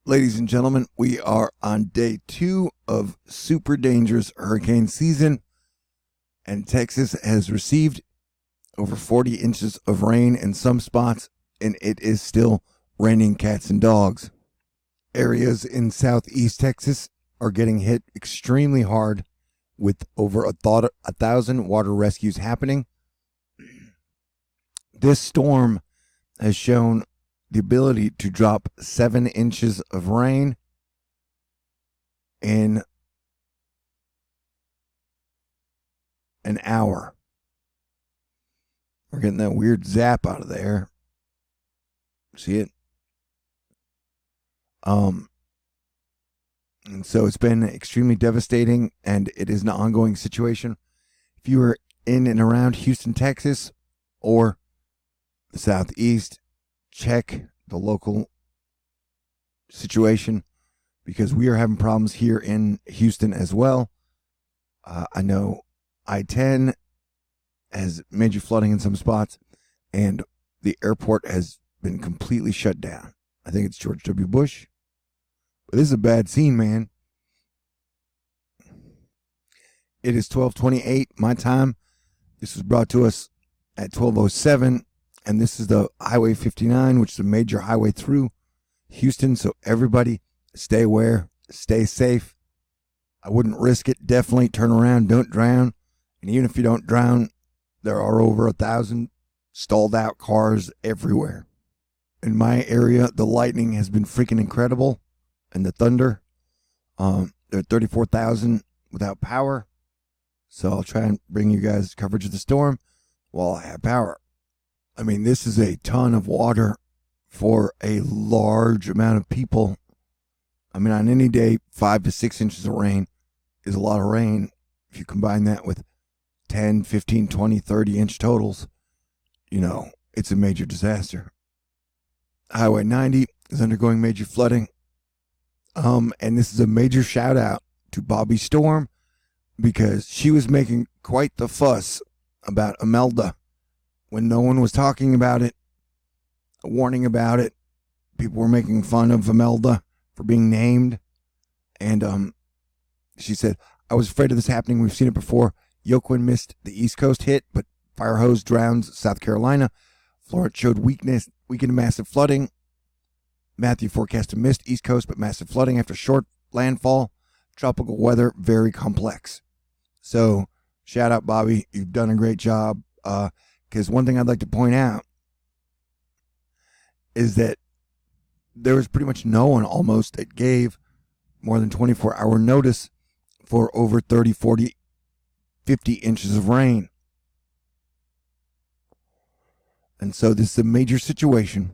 Ladies and gentlemen, we are on day 2 of super dangerous hurricane season, and Texas has received over 40 inches of rain in some spots, and it is still raining cats and dogs. Areas in southeast Texas are getting hit extremely hard, with over 1,000 water rescues happening. This storm has shown the ability to drop 7 inches of rain in an hour. We're getting that weird zap out of there. See it? And so it's been extremely devastating, and it is an ongoing situation. If you are in and around Houston, Texas, or the southeast, check the local situation, because we are having problems here in Houston as well. I know I-10 has major flooding in some spots, and the airport has been completely shut down. I think it's George W. Bush. But this is a bad scene, man. It is 12:28 my time. This was brought to us at 12:07. And this is the Highway 59, which is a major highway through Houston. So everybody stay aware, stay safe. I wouldn't risk it. Definitely turn around, don't drown. And even if you don't drown, there are over 1,000 stalled out cars everywhere. In my area, the lightning has been freaking incredible. And the thunder, there are 34,000 without power. So I'll try and bring you guys coverage of the storm while I have power. I mean, this is a ton of water for a large amount of people. I mean, on any day, 5 to 6 inches of rain is a lot of rain. If you combine that with 10, 15, 20, 30 inch totals, you know, it's a major disaster. Highway 90 is undergoing major flooding. And this is a major shout out to Bobbistorm, because she was making quite the fuss about Imelda when no one was talking about it, warning about it. People were making fun of Imelda for being named. And she said, I was afraid of this happening. We've seen it before. Yoquin missed the East Coast hit, but fire hose drowns South Carolina. Florida showed weakened massive flooding. Matthew forecasted missed East Coast, but massive flooding after short landfall. Tropical weather, very complex. So, shout out, Bobby. You've done a great job. Because one thing I'd like to point out is that there was pretty much no one almost that gave more than 24-hour notice for over 30, 40, 50 inches of rain. And so this is a major situation,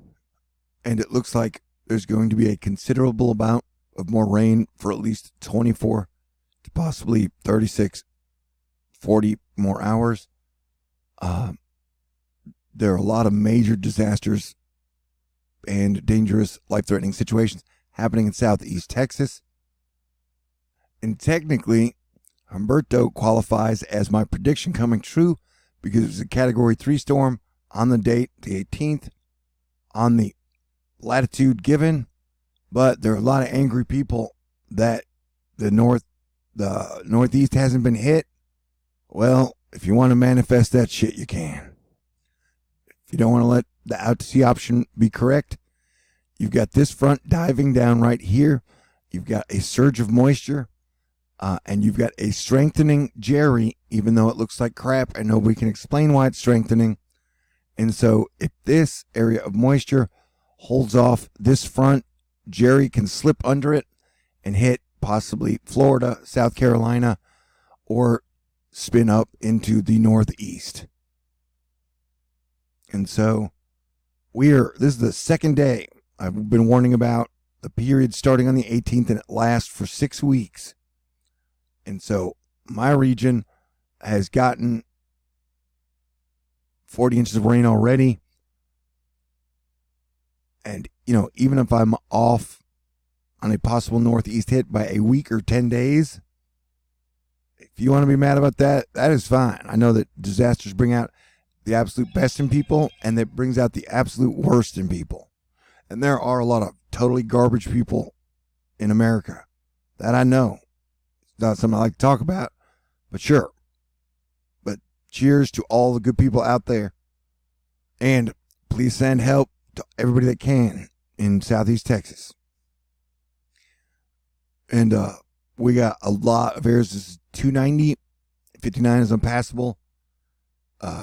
and it looks like there's going to be a considerable amount of more rain for at least 24 to possibly 36, 40 more hours. There are a lot of major disasters and dangerous, life-threatening situations happening in southeast Texas. And technically, Humberto qualifies as my prediction coming true, because it was a Category 3 storm on the date, the 18th, on the latitude given. But there are a lot of angry people that the Northeast hasn't been hit. Well, if you want to manifest that shit, you can. If you don't want to let the out-to-sea option be correct, you've got this front diving down right here. You've got a surge of moisture, and you've got a strengthening Jerry, even though it looks like crap and nobody can explain why it's strengthening. And so if this area of moisture holds off this front, Jerry can slip under it and hit possibly Florida, South Carolina, or spin up into the northeast. And so this is the second day I've been warning about the period starting on the 18th, and it lasts for 6 weeks. And so my region has gotten 40 inches of rain already. And, you know, even if I'm off on a possible northeast hit by a week or 10 days, if you want to be mad about that, that is fine. I know that disasters bring out the absolute best in people, and that brings out the absolute worst in people. And there are a lot of totally garbage people in America. That I know. It's not something I like to talk about, but sure. But cheers to all the good people out there. And please send help to everybody that can in Southeast Texas. And we got a lot of areas. This is 290. 59 is unpassable.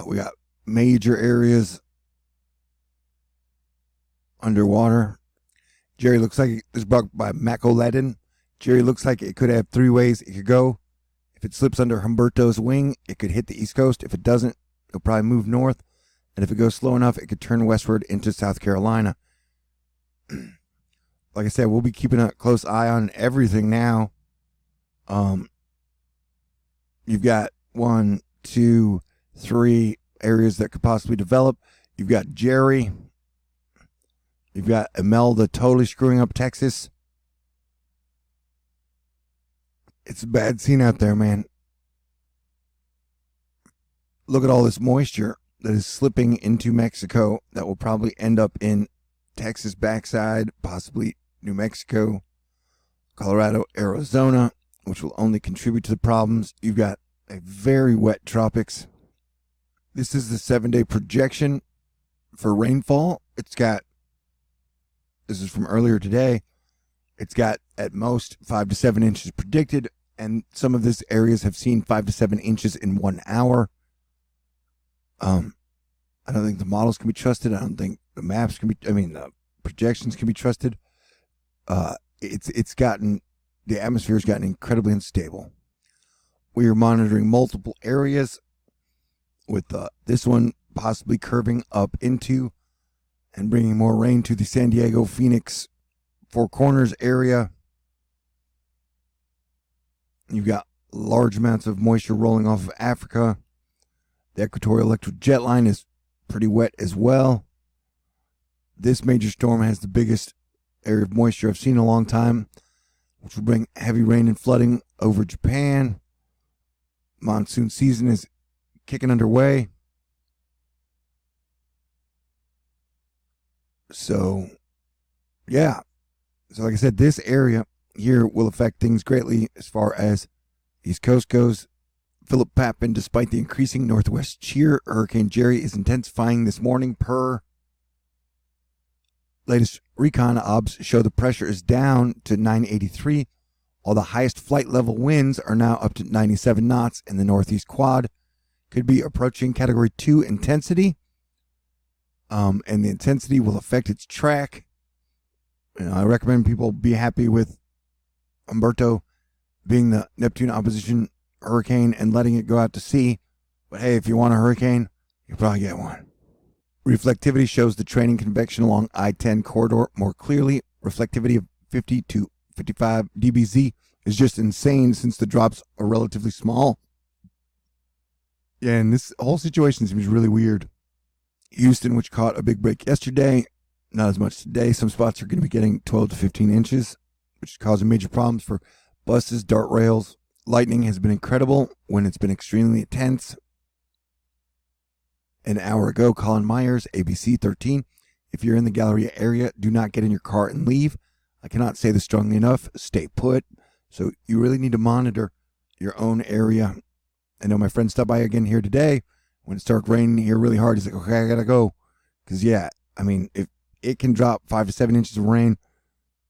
We got major areas underwater. Jerry looks like this is brought by Mako Ledin. Jerry looks like it could have three ways it could go. If it slips under Humberto's wing, it could hit the East Coast. If it doesn't, it'll probably move north. And if it goes slow enough, it could turn westward into South Carolina. Like I said, we'll be keeping a close eye on everything now. You've got 1, 2, 3 areas that could possibly develop. You've got Jerry. You've got Imelda totally screwing up Texas. It's a bad scene out there, man. Look at all this moisture that is slipping into Mexico that will probably end up in Texas backside, possibly New Mexico, Colorado, Arizona, which will only contribute to the problems. You've got a very wet tropics. This is the 7-day projection for rainfall. This is from earlier today. It's got at most 5 to 7 inches predicted, and some of these areas have seen 5 to 7 inches in 1 hour. I don't think the models can be trusted. I don't think the maps can be, the projections can be trusted. The atmosphere's gotten incredibly unstable. We are monitoring multiple areas with this one possibly curving up into and bringing more rain to the San Diego, Phoenix, Four Corners area. You've got large amounts of moisture rolling off of Africa. The equatorial electric jet line is pretty wet as well. This major storm has the biggest area of moisture I've seen in a long time, which will bring heavy rain and flooding over Japan. Monsoon season is kicking underway. So, yeah. So, like I said, this area here will affect things greatly as far as East Coast goes. Philip Papin, despite the increasing northwest cheer, Hurricane Jerry is intensifying this morning per latest recon obs show the pressure is down to 983. All the highest flight level winds are now up to 97 knots in the northeast quad. Could be approaching category 2 intensity. And the intensity will affect its track. I recommend people be happy with Humberto being the Neptune opposition hurricane and letting it go out to sea. But hey, if you want a hurricane, you'll probably get one. Reflectivity shows the training convection along I-10 corridor more clearly. Reflectivity of 50 to 55 dBz is just insane since the drops are relatively small. Yeah, and this whole situation seems really weird. Houston, which caught a big break yesterday, not as much today. Some spots are going to be getting 12 to 15 inches, which is causing major problems for buses, dart rails. Lightning has been incredible when it's been extremely intense. An hour ago, Colin Myers, ABC 13. If you're in the Galleria area, do not get in your car and leave. I cannot say this strongly enough. Stay put. So you really need to monitor your own area. I know my friend stopped by again here today. When it started raining here really hard, he's like, okay, I got to go. Because, yeah, if it can drop 5 to 7 inches of rain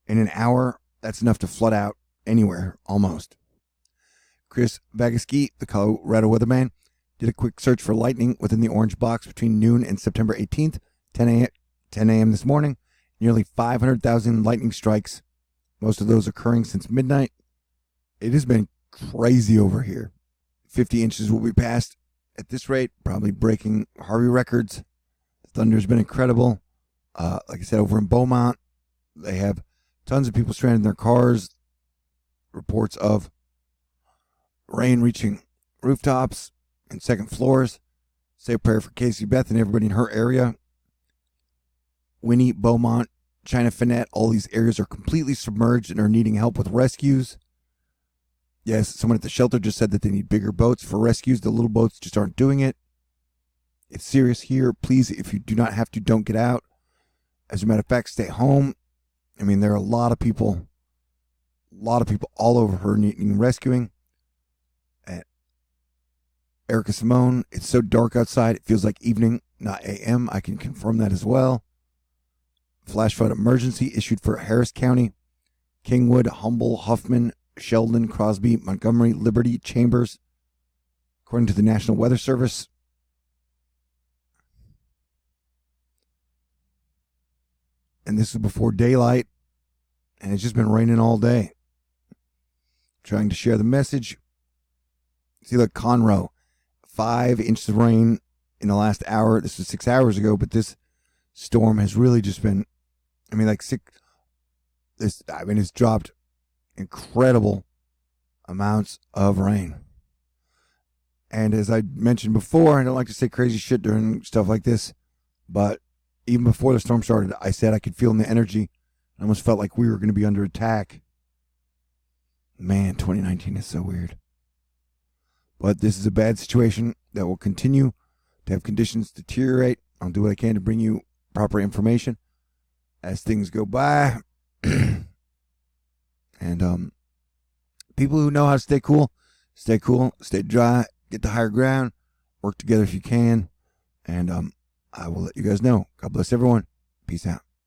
in an hour, that's enough to flood out anywhere, almost. Chris Vagaski, the Colorado weatherman, did a quick search for lightning within the orange box between noon and September 18th, 10 a.m. this morning. Nearly 500,000 lightning strikes, most of those occurring since midnight. It has been crazy over here. 50 inches will be passed at this rate, probably breaking Harvey records. The thunder's been incredible. Like I said, over in Beaumont, they have tons of people stranded in their cars. Reports of rain reaching rooftops and second floors. Say a prayer for Casey Beth and everybody in her area. Winnie, Beaumont, China Finette, all these areas are completely submerged and are needing help with rescues. Yes, someone at the shelter just said that they need bigger boats for rescues. The little boats just aren't doing it. It's serious here. Please, if you do not have to, don't get out. As a matter of fact, stay home. There are a lot of people lot of people all over her needing rescuing. And Erica Simone, it's so dark outside, it feels like evening, not AM. I can confirm that as well. Flash flood emergency issued for Harris County, Kingwood, Humble, Huffman, Sheldon, Crosby, Montgomery, Liberty, Chambers, according to the National Weather Service. And this is before daylight, and it's just been raining all day. Trying to share the message. See, look, Conroe, 5 inches of rain in the last hour. This was 6 hours ago, but this storm has really just been, it's dropped incredible amounts of rain. And as I mentioned before, I don't like to say crazy shit during stuff like this, but even before the storm started, I said I could feel in the energy. I almost felt like we were going to be under attack. Man, 2019 is so weird. But this is a bad situation that will continue to have conditions deteriorate. I'll do what I can to bring you proper information as things go by. And people who know how to stay cool, stay dry, get to higher ground, work together if you can. And I will let you guys know. God bless everyone. Peace out.